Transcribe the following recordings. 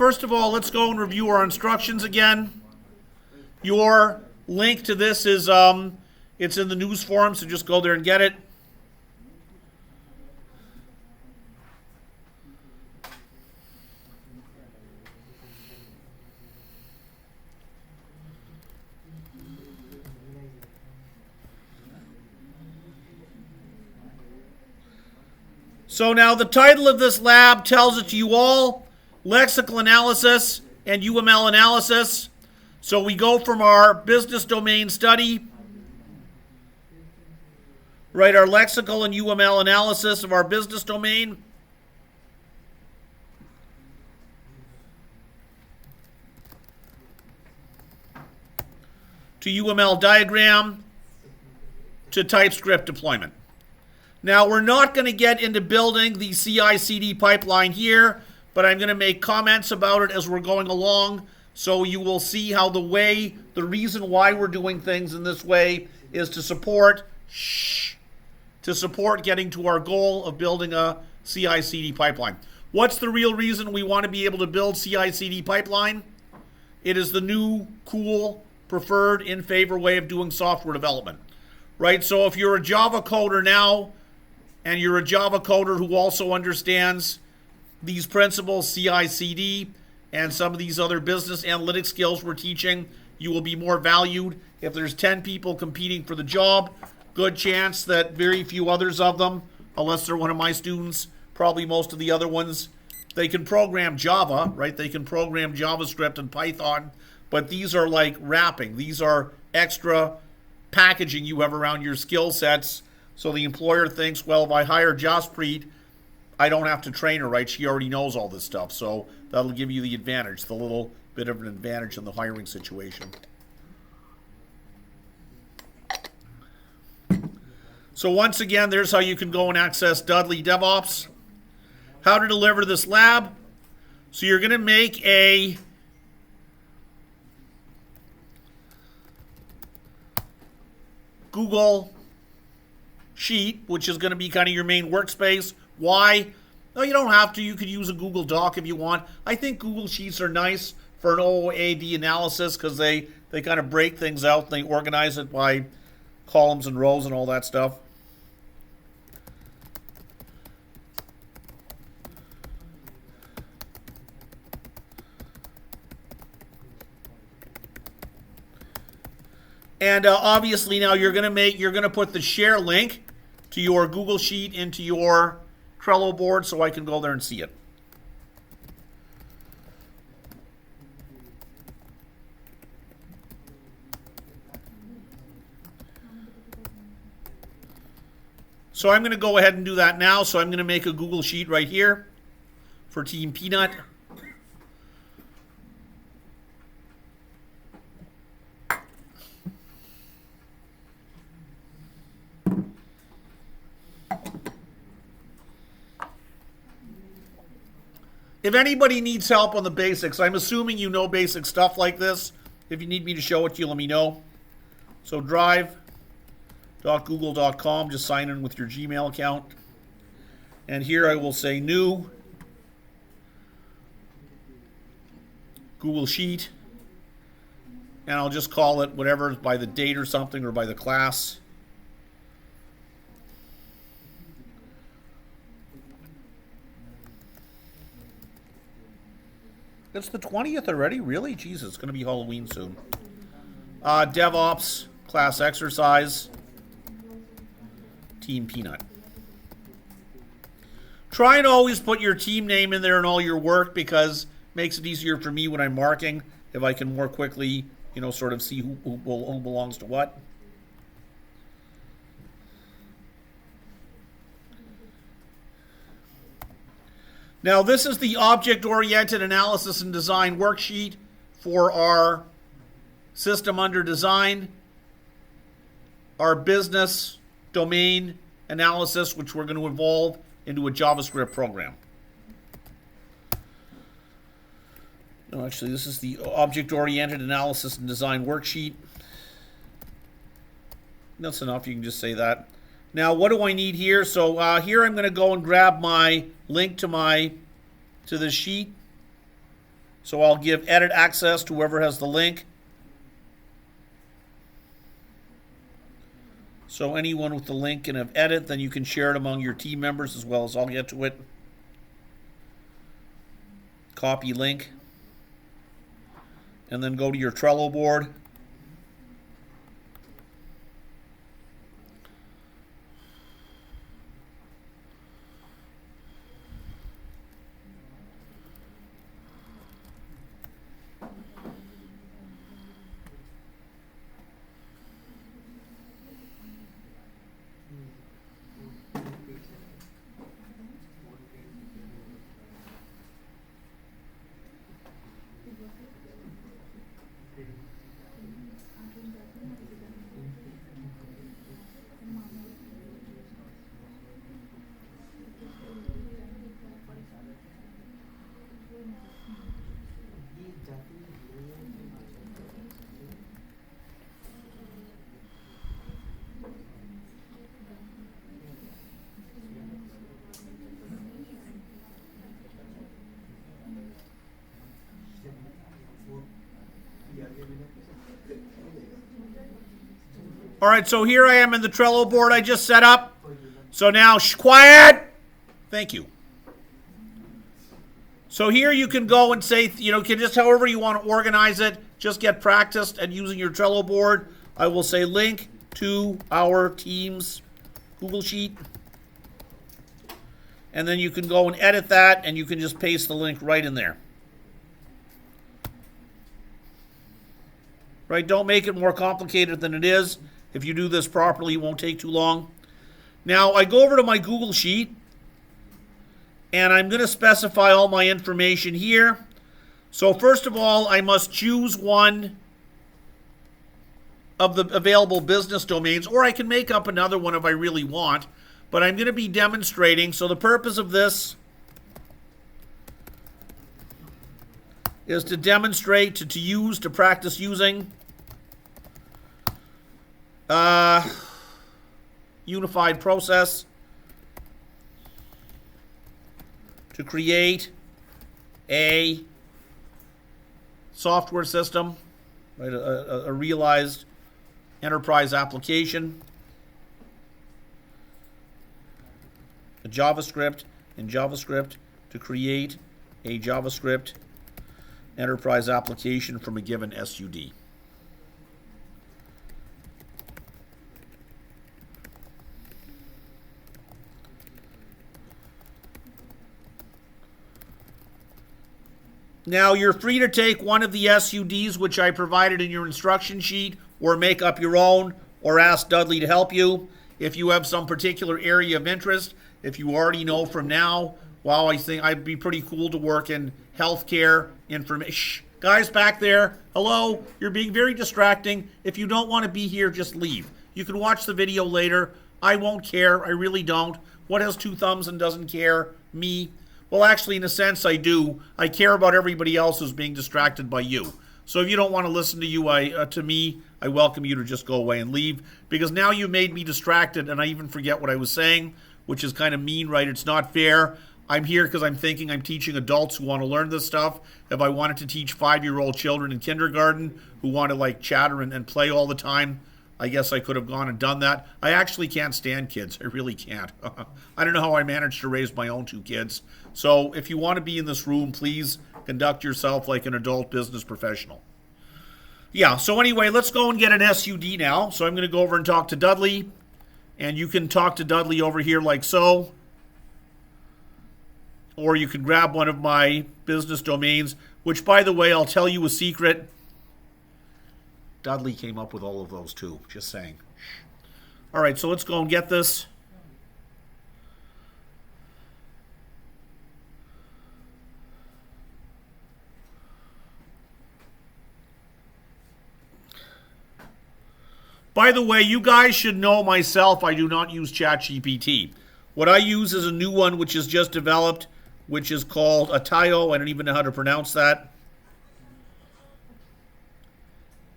first of all, let's go and review our instructions again. Your link to this is, it's in the news forum, so just go there and get it. So now the title of this lab tells it to you all, lexical analysis and UML analysis. So we go from our business domain study, right, our lexical and UML analysis of our business domain, to UML diagram, to TypeScript deployment. Now, we're not going to get into building the CI/CD pipeline here, but I'm going to make comments about it as we're going along, so you will see how the reason why we're doing things in this way is to support getting to our goal of building a CI/CD pipeline. What's the real reason we want to be able to build CI/CD pipeline? It is the new, cool, preferred, in favor way of doing software development, right? So if you're a Java coder now, and you're a Java coder who also understands these principles, CI/CD, and some of these other business analytics skills we're teaching, you will be more valued. If there's 10 people competing for the job, good chance that very few others of them, unless they're one of my students, probably most of the other ones, they can program Java, right? They can program JavaScript and Python, but these are like wrapping. These are extra packaging you have around your skill sets. So the employer thinks, well, if I hire Jaspreet, I don't have to train her, right? She already knows all this stuff. So that'll give you the advantage, the little bit of an advantage in the hiring situation. So once again, there's how you can go and access Dudley DevOps. How to deliver this lab. So you're going to make a Google Sheet, which is going to be kind of your main workspace. Why? No, you don't have to. You could use a Google Doc if you want. I think Google Sheets are nice for an OOAD analysis because they kind of break things out and they organize it by columns and rows and all that stuff. And obviously now you're going to put the share link to your Google Sheet into your Trello board so I can go there and see it. So I'm going to go ahead and do that now. So I'm going to make a Google Sheet right here for Team Peanut. If anybody needs help on the basics, I'm assuming you know basic stuff like this. If you need me to show it to you, let me know. So drive.google.com, just sign in with your Gmail account. And here I will say new Google Sheet. And I'll just call it whatever by the date or something or by the class. It's the 20th already? Really? Jesus, it's going to be Halloween soon. DevOps, class exercise, Team Peanut. Try and always put your team name in there in all your work because it makes it easier for me when I'm marking if I can more quickly, sort of see who belongs to what. Now, this is the object-oriented analysis and design worksheet for our system under design, our business domain analysis, which we're going to evolve into a JavaScript program. No, actually, this is the object-oriented analysis and design worksheet. That's enough. You can just say that. Now, what do I need here? So here I'm going to go and grab my link to the sheet. So I'll give edit access to whoever has the link. So anyone with the link can have edit, then you can share it among your team members as well as I'll get to it. Copy link. And then go to your Trello board. All right, so here I am in the Trello board I just set up. So now, quiet. Thank you. So here you can go and say, you can just however you want to organize it, just get practiced and using your Trello board. I will say link to our team's Google Sheet. And then you can go and edit that and you can just paste the link right in there. Right, don't make it more complicated than it is. If you do this properly, it won't take too long. Now, I go over to my Google Sheet, and I'm going to specify all my information here. So first of all, I must choose one of the available business domains, or I can make up another one if I really want. But I'm going to be demonstrating. So the purpose of this is to demonstrate, to practice using unified process to create a software system, right, a realized enterprise application, a JavaScript to create a JavaScript enterprise application from a given SUD. Now, you're free to take one of the SUDs which I provided in your instruction sheet, or make up your own, or ask Dudley to help you if you have some particular area of interest. If you already know from now, wow, I think I'd be pretty cool to work in healthcare information. Guys back there, hello, you're being very distracting. If you don't want to be here, just leave. You can watch the video later. I won't care. I really don't. What has two thumbs and doesn't care? Me. Well, actually, in a sense, I do. I care about everybody else who's being distracted by you. So if you don't want to listen to me, I welcome you to just go away and leave, because now you made me distracted and I even forget what I was saying, which is kind of mean, right? It's not fair. I'm here because I'm thinking I'm teaching adults who want to learn this stuff. If I wanted to teach 5-year-old children in kindergarten who want to like chatter and play all the time, I guess I could have gone and done that. I actually can't stand kids. I really can't. I don't know how I managed to raise my own 2 kids. So if you want to be in this room, please conduct yourself like an adult business professional. Yeah, so anyway, let's go and get an SUD now. So I'm going to go over and talk to Dudley. And you can talk to Dudley over here like so. Or you can grab one of my business domains, which, by the way, I'll tell you a secret. Dudley came up with all of those too, just saying. All right, so let's go and get this. By the way, you guys should know myself, I do not use ChatGPT. What I use is a new one which is just developed, which is called Atayo. I don't even know how to pronounce that.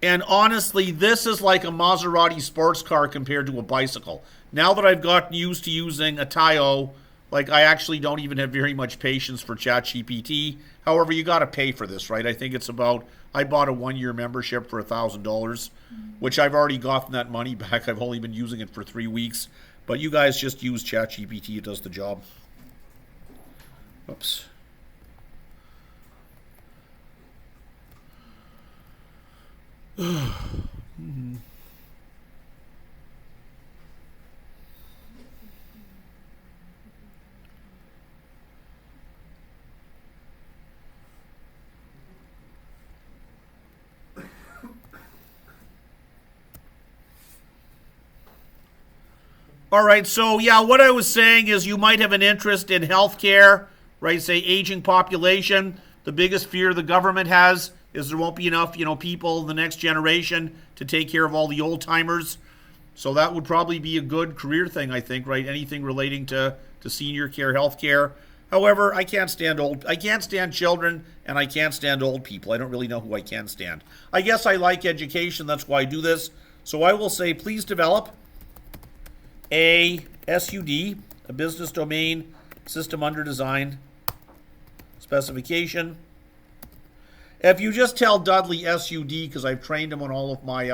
And honestly, this is like a Maserati sports car compared to a bicycle. Now that I've gotten used to using Atayo, Like, I actually don't even have very much patience for ChatGPT. However, you got to pay for this, right? I think it's about, I bought a 1 year membership for $1,000, which I've already gotten that money back. I've only been using it for 3 weeks. But you guys just use ChatGPT, it does the job. Oops. All right, so yeah, what I was saying is you might have an interest in healthcare, right? Say aging population. The biggest fear the government has is there won't be enough, people in the next generation to take care of all the old timers. So that would probably be a good career thing, I think, right? Anything relating to senior care, healthcare. However, I can't stand children, and I can't stand old people. I don't really know who I can stand. I guess I like education. That's why I do this. So I will say, please develop a SUD, a business domain system under design specification. If you just tell Dudley SUD, because I've trained him on all of my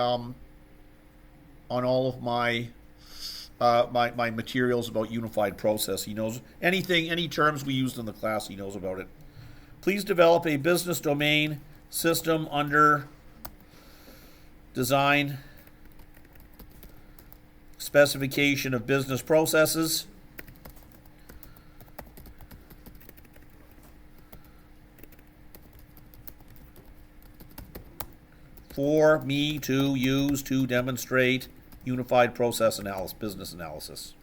materials about unified process, he knows any terms we used in the class, he knows about it. Please develop a business domain system under design specification of business processes. For me to use to demonstrate unified process analysis, business analysis.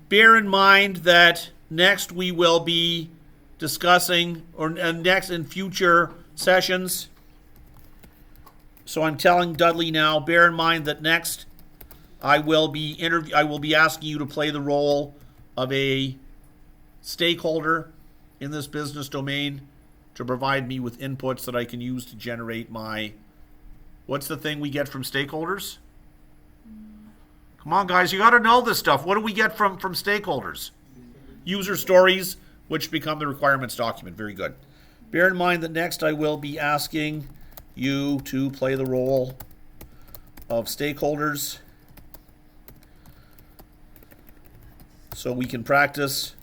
Bear in mind that next we will be discussing, or next in future sessions. So I'm telling Dudley now, bear in mind that next I will be asking you to play the role of a stakeholder in this business domain to provide me with inputs that I can use to generate my, what's the thing we get from stakeholders? Come on, guys, you got to know this stuff. What do we get from stakeholders? User stories, which become the requirements document. Very good. Bear in mind that next I will be asking you to play the role of stakeholders so we can practice.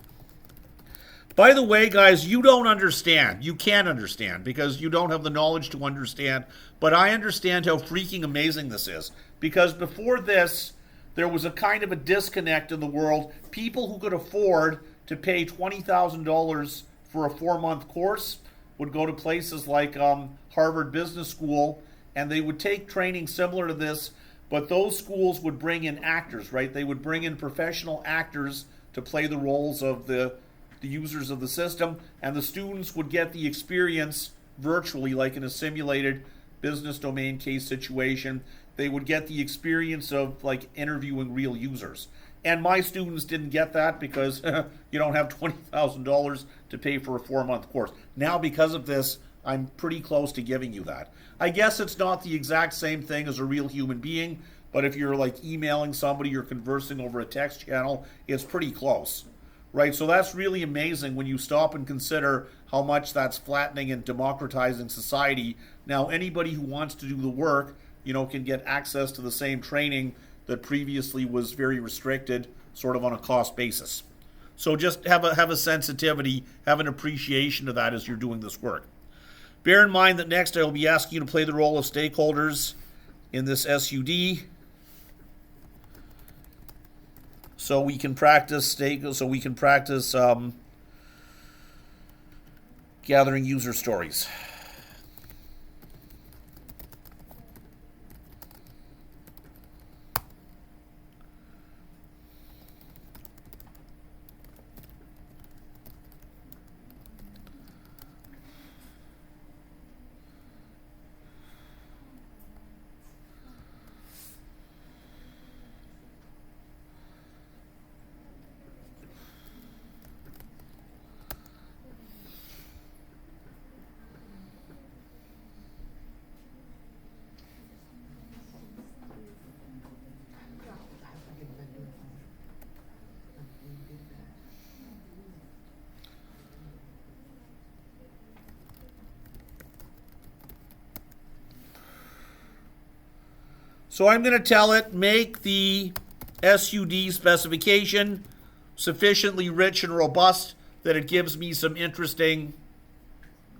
By the way, guys, you don't understand. You can't understand because you don't have the knowledge to understand. But I understand how freaking amazing this is. Because before this, there was a kind of a disconnect in the world. People who could afford to pay $20,000 for a 4-month course would go to places like Harvard Business School, and they would take training similar to this, but those schools would bring in actors, right? They would bring in professional actors to play the roles of the users of the system, and the students would get the experience virtually, like in a simulated business domain case situation. They would get the experience of like interviewing real users. And my students didn't get that because you don't have $20,000 to pay for a 4-month course. Now, because of this, I'm pretty close to giving you that. I guess it's not the exact same thing as a real human being, but if you're like emailing somebody or conversing over a text channel, it's pretty close, right? So that's really amazing when you stop and consider how much that's flattening and democratizing society. Now, anybody who wants to do the work, can get access to the same training that previously was very restricted, sort of on a cost basis. So just have a sensitivity, have an appreciation of that as you're doing this work. Bear in mind that next I will be asking you to play the role of stakeholders in this SUD, so we can practice gathering user stories. So I'm going to tell it, make the SUD specification sufficiently rich and robust that it gives me some interesting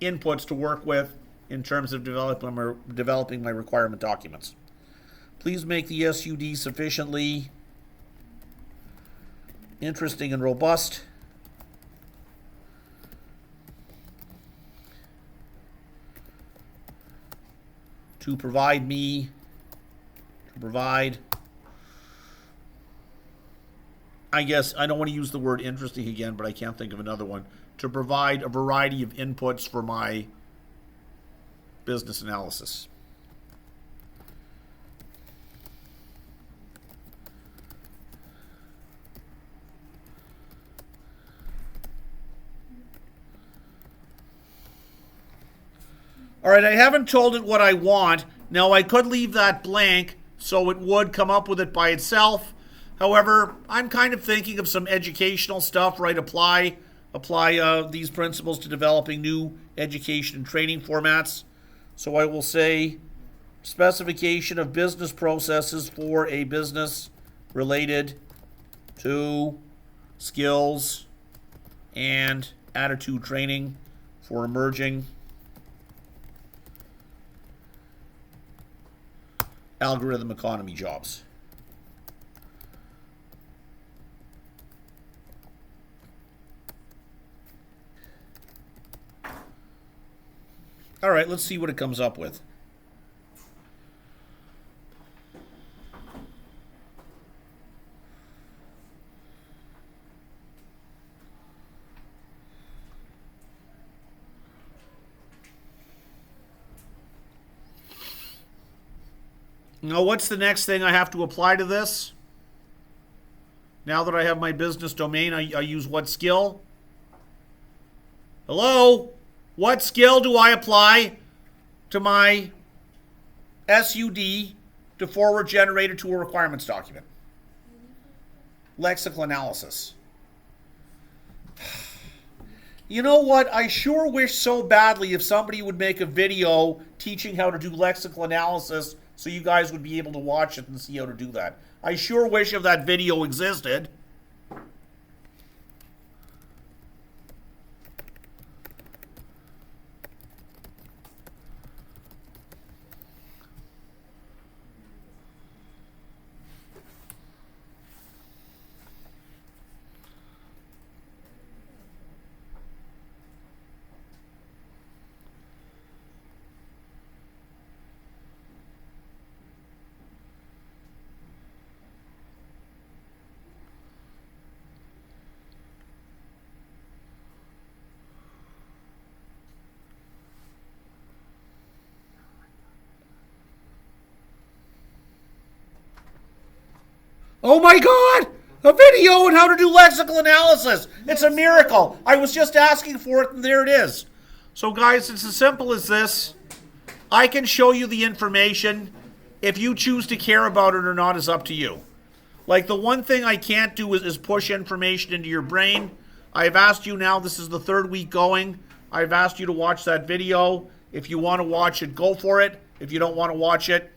inputs to work with in terms of developing my requirement documents. Please make the SUD sufficiently interesting and robust to provide, I guess I don't want to use the word interesting again, but I can't think of another one, to provide a variety of inputs for my business analysis. All right, I haven't told it what I want. Now, I could leave that blank so it would come up with it by itself. However, I'm kind of thinking of some educational stuff, right? Apply these principles to developing new education and training formats. So I will say specification of business processes for a business related to skills and attitude training for emerging algorithm economy jobs. All right, let's see what it comes up with. Now, what's the next thing I have to apply to this? Now that I have my business domain, I use what skill? Hello? What skill do I apply to my SUD to forward generate it to a requirements document? Lexical analysis. You know what? I sure wish so badly if somebody would make a video teaching how to do lexical analysis so you guys would be able to watch it and see how to do that. I sure wish if that video existed. Oh my God! A video on how to do lexical analysis. It's a miracle. I was just asking for it and there it is. So guys, it's as simple as this. I can show you the information. If you choose to care about it or not is up to you. Like the one thing I can't do is push information into your brain. I've asked you now, this is the third week going. I've asked you to watch that video. If you want to watch it, go for it. If you don't want to watch it,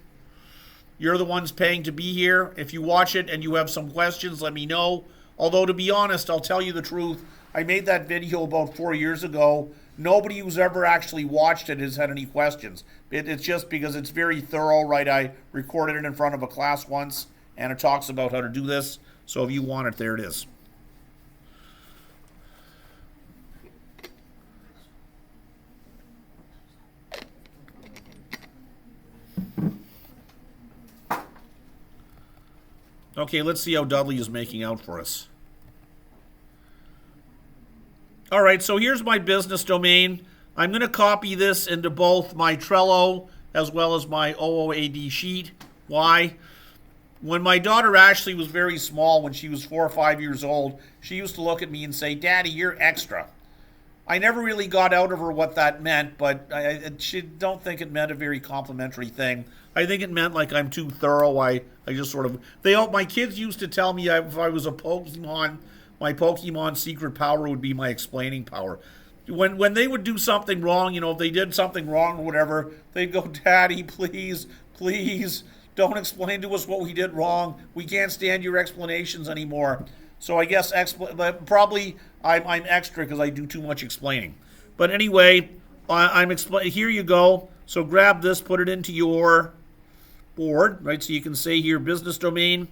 you're the ones paying to be here. If you watch it and you have some questions, let me know. Although, to be honest, I'll tell you the truth. I made that video about 4 years ago. Nobody who's ever actually watched it has had any questions. It's just because it's very thorough, right? I recorded it in front of a class once, and it talks about how to do this. So if you want it, there it is. Okay, let's see how Dudley is making out for us. All right, so here's my business domain. I'm going to copy this into both my Trello as well as my OOAD sheet. Why? When my daughter Ashley was very small, when she was 4 or 5 years old, she used to look at me and say, "Daddy, you're extra." I never really got out of her what that meant, but I don't think it meant a very complimentary thing. I think it meant like I'm too thorough. I just sort of, my kids used to tell me if I was a Pokemon, my Pokemon secret power would be my explaining power. When they would do something wrong, if they did something wrong or whatever, they'd go, "Daddy, please, please, Don't explain to us what we did wrong. We can't stand your explanations anymore. So I guess probably I'm extra because I do too much explaining. But anyway, here you go. So grab this, put it into your board, right? So you can say here business domain.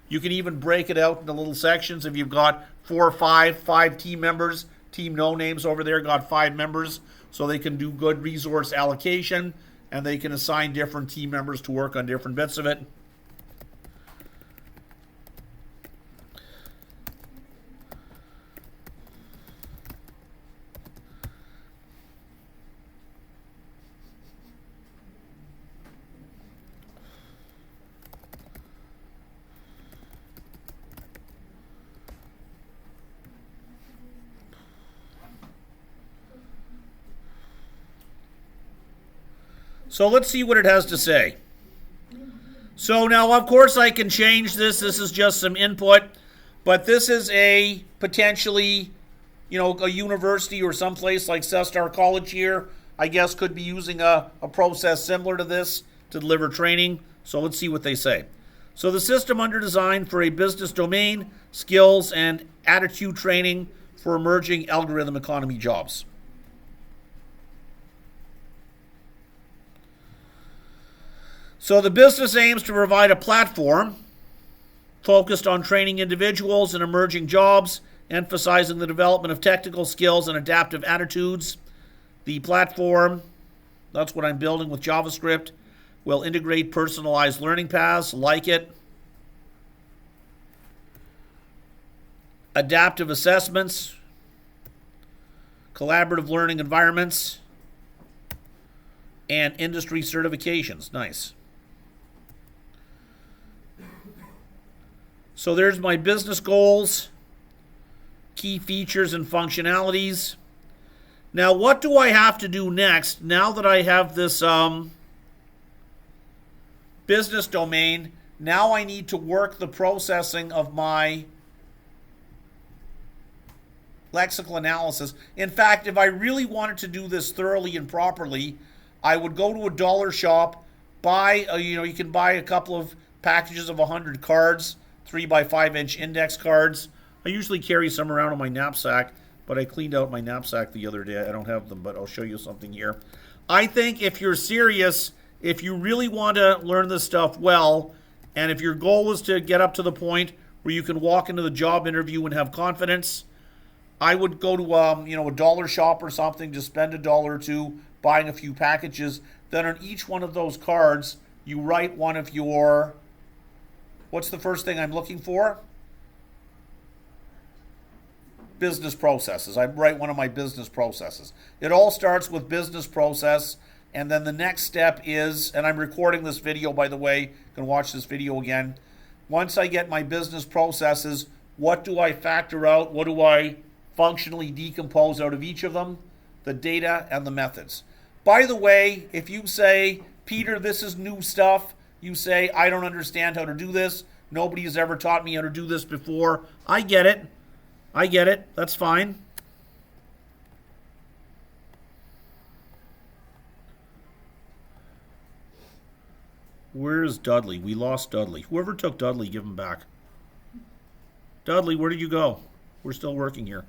You can even break it out into little sections if you've got 4 or 5 team members. Team no names over there got 5 members, so they can do good resource allocation and they can assign different team members to work on different bits of it. So let's see what it has to say. So now, of course, I can change this. This is just some input, but this is a potentially, a university or someplace like Sestar College here, I guess, could be using a process similar to this to deliver training. So let's see what they say. So the system under design for a business domain, skills, and attitude training for emerging algorithm economy jobs. So the business aims to provide a platform focused on training individuals in emerging jobs, emphasizing the development of technical skills and adaptive attitudes. The platform, that's what I'm building with JavaScript, will integrate personalized learning paths, like it, adaptive assessments, collaborative learning environments, and industry certifications. Nice. So there's my business goals, key features and functionalities. Now, what do I have to do next now that I have this business domain? Now I need to work the processing of my lexical analysis. In fact, if I really wanted to do this thoroughly and properly, I would go to a dollar shop, buy, you can buy a couple of packages of 100 cards, 3x5-inch index cards. I usually carry some around in my knapsack, but I cleaned out my knapsack the other day. I don't have them, but I'll show you something here. I think if you're serious, if you really want to learn this stuff well, and if your goal is to get up to the point where you can walk into the job interview and have confidence, I would go to a dollar shop or something, just spend $1 or $2 buying a few packages. Then on each one of those cards, you write one of your, what's the first thing I'm looking for? Business processes. I write one of my business processes. It all starts with business process, and then the next step is, and I'm recording this video, by the way, you can watch this video again. Once I get my business processes, what do I factor out? What do I functionally decompose out of each of them? The data and the methods. By the way, if you say, Peter, this is new stuff, you say, I don't understand how to do this. Nobody has ever taught me how to do this before. I get it. I get it. That's fine. Where is Dudley? We lost Dudley. Whoever took Dudley, give him back. Dudley, where did you go? We're still working here.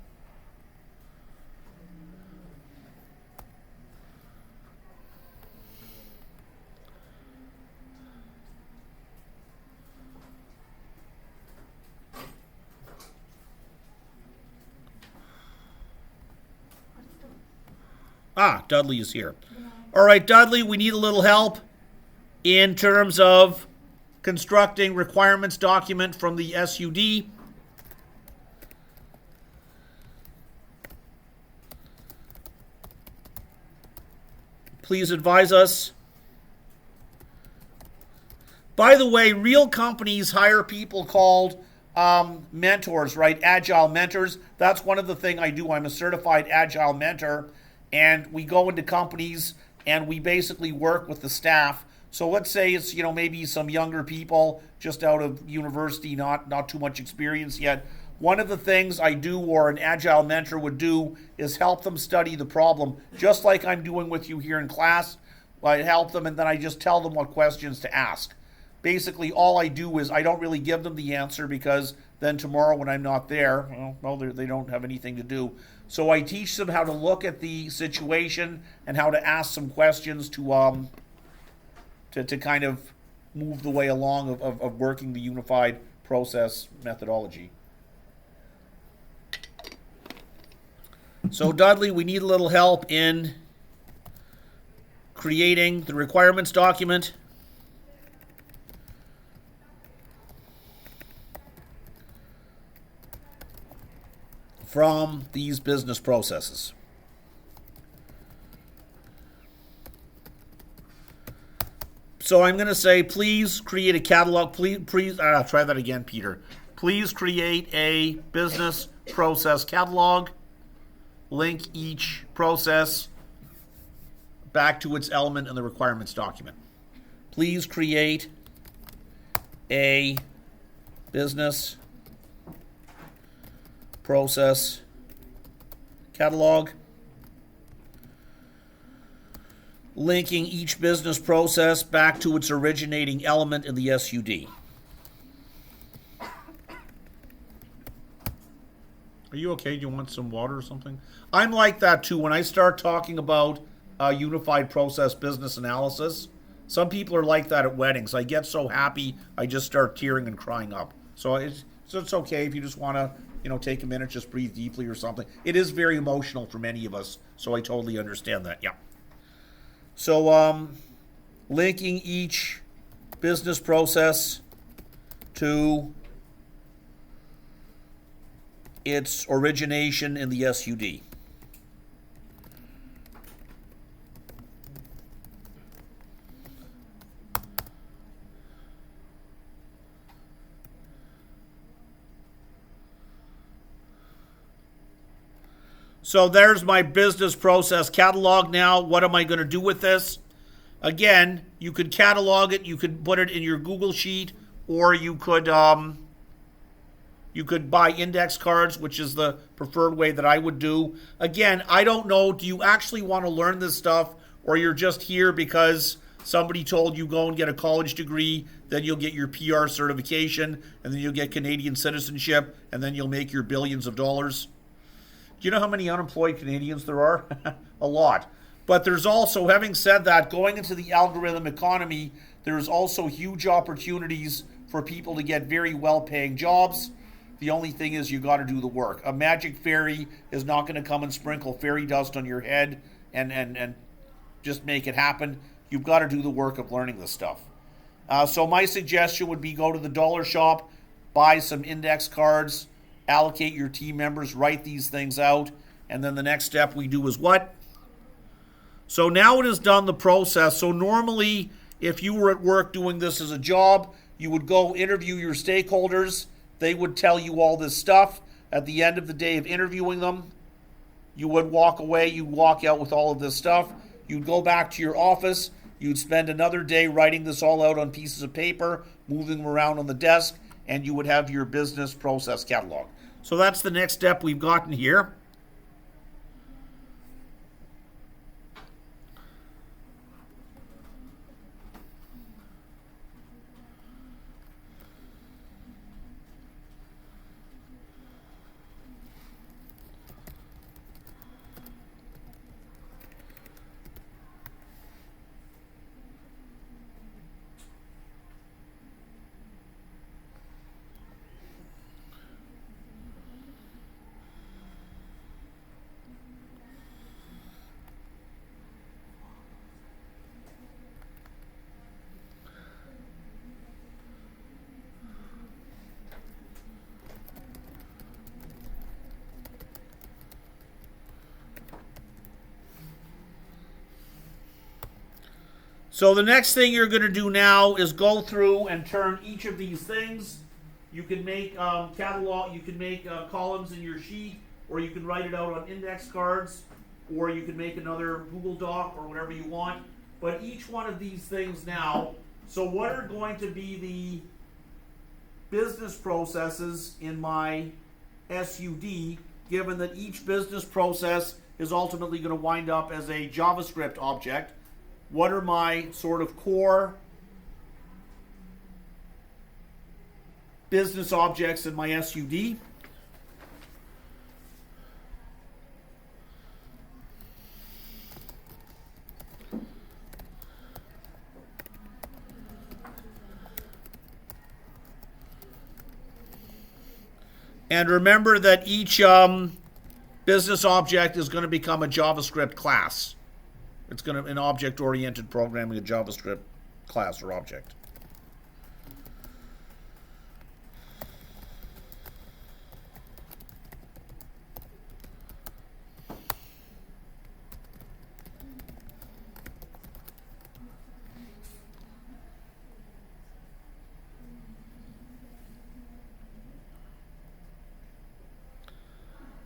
Dudley is here. All right, Dudley, we need a little help in terms of constructing requirements document from the SUD. Please advise us. By the way, real companies hire people called mentors, right? Agile mentors. That's one of the things I do. I'm a certified Agile mentor. And we go into companies and we basically work with the staff. So let's say it's, maybe some younger people just out of university, not too much experience yet. One of the things I do, or an Agile mentor would do, is help them study the problem, just like I'm doing with you here in class. I help them and then I just tell them what questions to ask. basically all I do is I don't really give them the answer, because then tomorrow when I'm not there, well, they don't have anything to do. So I teach them how to look at the situation and how to ask some questions to kind of move the way along of working the unified process methodology. So Dudley, we need a little help in creating the requirements document. From these business processes. So I'm going to say, please create a catalog. Please try that again, Peter. Please create a business process catalog. Link each process back to its element in the requirements document. Please create a business process catalog, linking each business process back to its originating element in the SUD. Are you okay? Do you want some water or something? I'm like that too. When I start talking about unified process business analysis, some people are like that at weddings. I get so happy, I just start tearing and crying up. So it's okay if you just want to, take a minute, just breathe deeply or something. It is very emotional for many of us, so I totally understand that. Yeah. So linking each business process to its origination in the SUD. So there's my business process catalog now. What am I going to do with this? Again, you could catalog it. You could put it in your Google Sheet, or you could buy index cards, which is the preferred way that I would do. Again, I don't know. Do you actually want to learn this stuff, or you're just here because somebody told you go and get a college degree, then you'll get your PR certification, and then you'll get Canadian citizenship, and then you'll make your billions of dollars? Do you know how many unemployed Canadians there are? A lot. But there's also, having said that, going into the algorithm economy, there's also huge opportunities for people to get very well-paying jobs. The only thing is you got to do the work. A magic fairy is not going to come and sprinkle fairy dust on your head and just make it happen. You've got to do the work of learning this stuff. So my suggestion would be go to the dollar shop, buy some index cards, allocate your team members, write these things out, and then the next step we do is what? So now it has done the process. So normally, if you were at work doing this as a job, you would go interview your stakeholders. They would tell you all this stuff. At the end of the day of interviewing them, you would walk away. You'd walk out with all of this stuff. You'd go back to your office. You'd spend another day writing this all out on pieces of paper, moving them around on the desk, and you would have your business process catalog. So that's the next step we've gotten here. So the next thing you're going to do now is go through and turn each of these things. You can make catalog, you can make columns in your sheet, or you can write it out on index cards, or you can make another Google Doc or whatever you want. But each one of these things now, so what are going to be the business processes in my SUD, given that each business process is ultimately going to wind up as a JavaScript object? What are my sort of core business objects in my SUD. And remember that each business object is going to become a JavaScript class. It's going to, in object-oriented programming, a JavaScript class or object.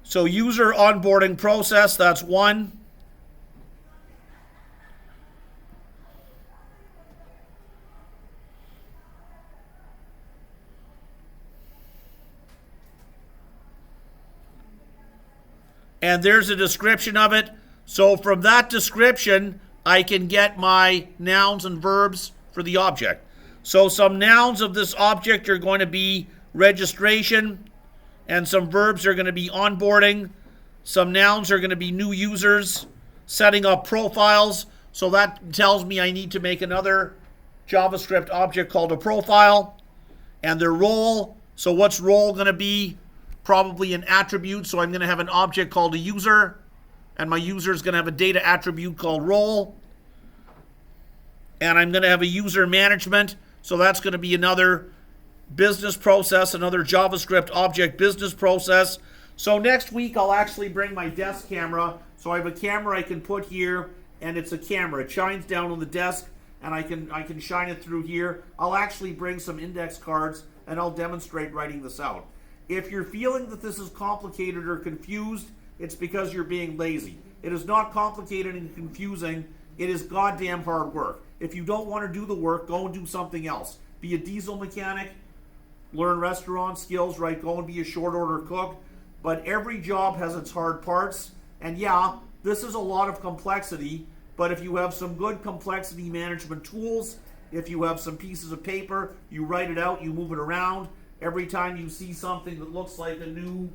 So user onboarding process, that's one. And there's a description of it. So from that description, I can get my nouns and verbs for the object. So some nouns of this object are going to be registration, and some verbs are going to be onboarding. Some nouns are going to be new users, setting up profiles. So that tells me I need to make another JavaScript object called a profile. And their role, so what's role going to be? Probably an attribute. So I'm going to have an object called a user, and my user is going to have a data attribute called role. And I'm going to have a user management. So that's going to be another business process, another JavaScript object business process. So next week I'll actually bring my desk camera. So I have a camera I can put here, and it's a camera. It shines down on the desk, and I can shine it through here. I'll actually bring some index cards, and I'll demonstrate writing this out. If you're feeling that this is complicated or confused, it's because you're being lazy. It is not complicated and confusing. It is goddamn hard work. If you don't want to do the work, go and do something else. Be a diesel mechanic, learn restaurant skills, right? Go and be a short order cook. But every job has its hard parts. And yeah, this is a lot of complexity, but if you have some good complexity management tools, if you have some pieces of paper, you write it out, you move it around. Every time you see something that looks like a new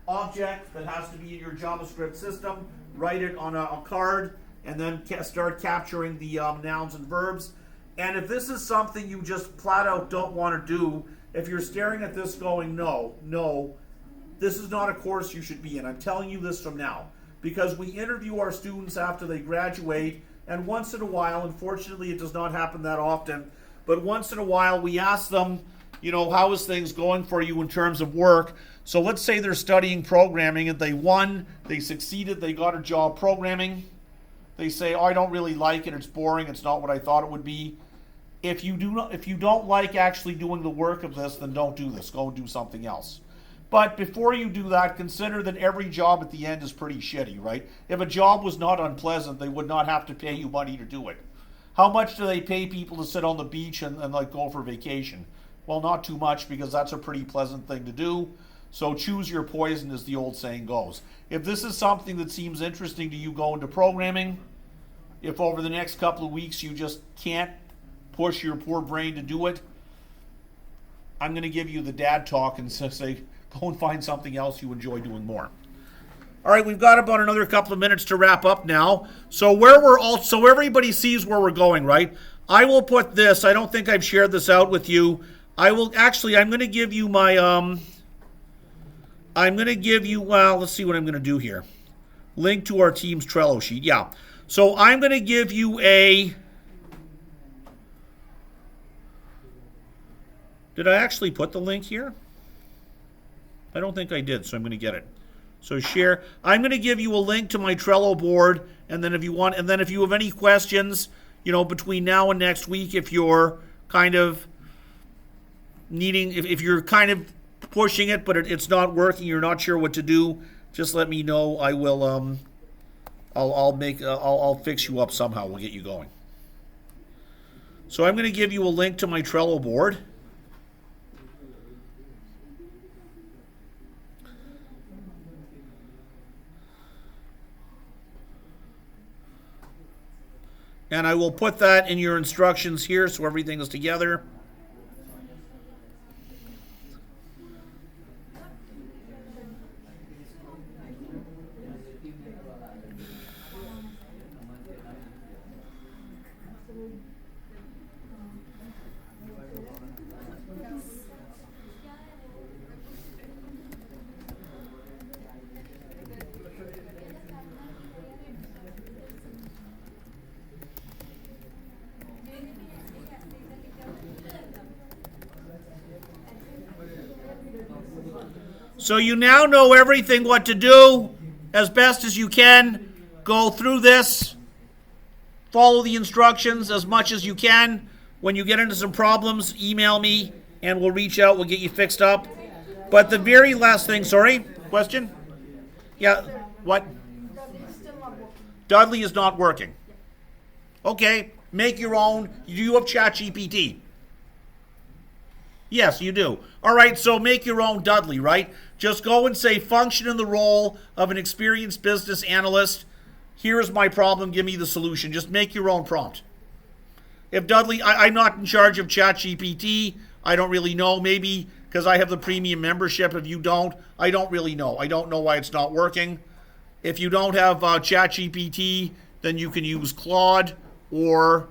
object that has to be in your JavaScript system, write it on a card, and then start capturing the nouns and verbs. And if this is something you just flat out don't want to do, if you're staring at this going, no, this is not a course you should be in. I'm telling you this from now. Because we interview our students after they graduate, and once in a while, unfortunately it does not happen that often, but once in a while we ask them, how is things going for you in terms of work? So let's say they're studying programming and they won, they succeeded, they got a job programming. They say, I don't really like it, it's boring, it's not what I thought it would be. If you don't like actually doing the work of this, then don't do this. Go and do something else. But before you do that, consider that every job at the end is pretty shitty, right? If a job was not unpleasant, they would not have to pay you money to do it. How much do they pay people to sit on the beach and go for vacation? Well, not too much, because that's a pretty pleasant thing to do. So choose your poison, as the old saying goes. If this is something that seems interesting to you, go into programming. If over the next couple of weeks you just can't push your poor brain to do it, I'm going to give you the dad talk and say, go and find something else you enjoy doing more. All right, we've got about another couple of minutes to wrap up now. So so everybody sees where we're going, right? I will put this, I don't think I've shared this out with you. I'm going to give you my, let's see what I'm going to do here. Link to our team's Trello sheet, yeah. So I'm going to give you did I actually put the link here? I don't think I did, so I'm going to get it. So share. I'm going to give you a link to my Trello board, and then if you have any questions, between now and next week, if you're kind of needing, if you're kind of pushing it, but it's not working, you're not sure what to do, just let me know. I will. I'll fix you up somehow. We'll get you going. So I'm going to give you a link to my Trello board. And I will put that in your instructions here so everything is together. So you now know everything what to do as best as you can. Go through this. Follow the instructions as much as you can. When you get into some problems, email me and we'll reach out. We'll get you fixed up. But the very last thing, sorry, question? Yeah, what? Dudley is not working. Okay, make your own. You have ChatGPT. Yes, you do. All right, so make your own Dudley, right? Just go and say, function in the role of an experienced business analyst. Here's my problem. Give me the solution. Just make your own prompt. If Dudley, I'm not in charge of ChatGPT. I don't really know. Maybe because I have the premium membership. If you don't, I don't really know. I don't know why it's not working. If you don't have ChatGPT, then you can use Claude or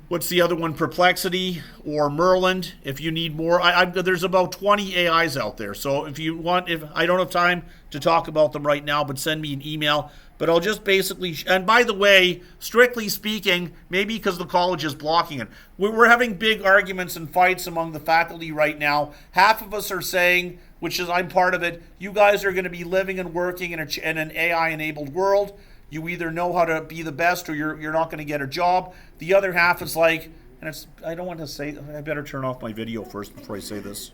what's the other one? Perplexity or Merlin. If you need more, there's about 20 AIs out there. So if you want, if I don't have time to talk about them right now, but send me an email. But I'll just basically, and by the way, strictly speaking, maybe because the college is blocking it, we're having big arguments and fights among the faculty right now. Half of us are saying, which is I'm part of it, you guys are going to be living and working in an AI-enabled world. You either know how to be the best or you're not going to get a job. The other half is like, and it's, I don't want to say, I better turn off my video first before I say this.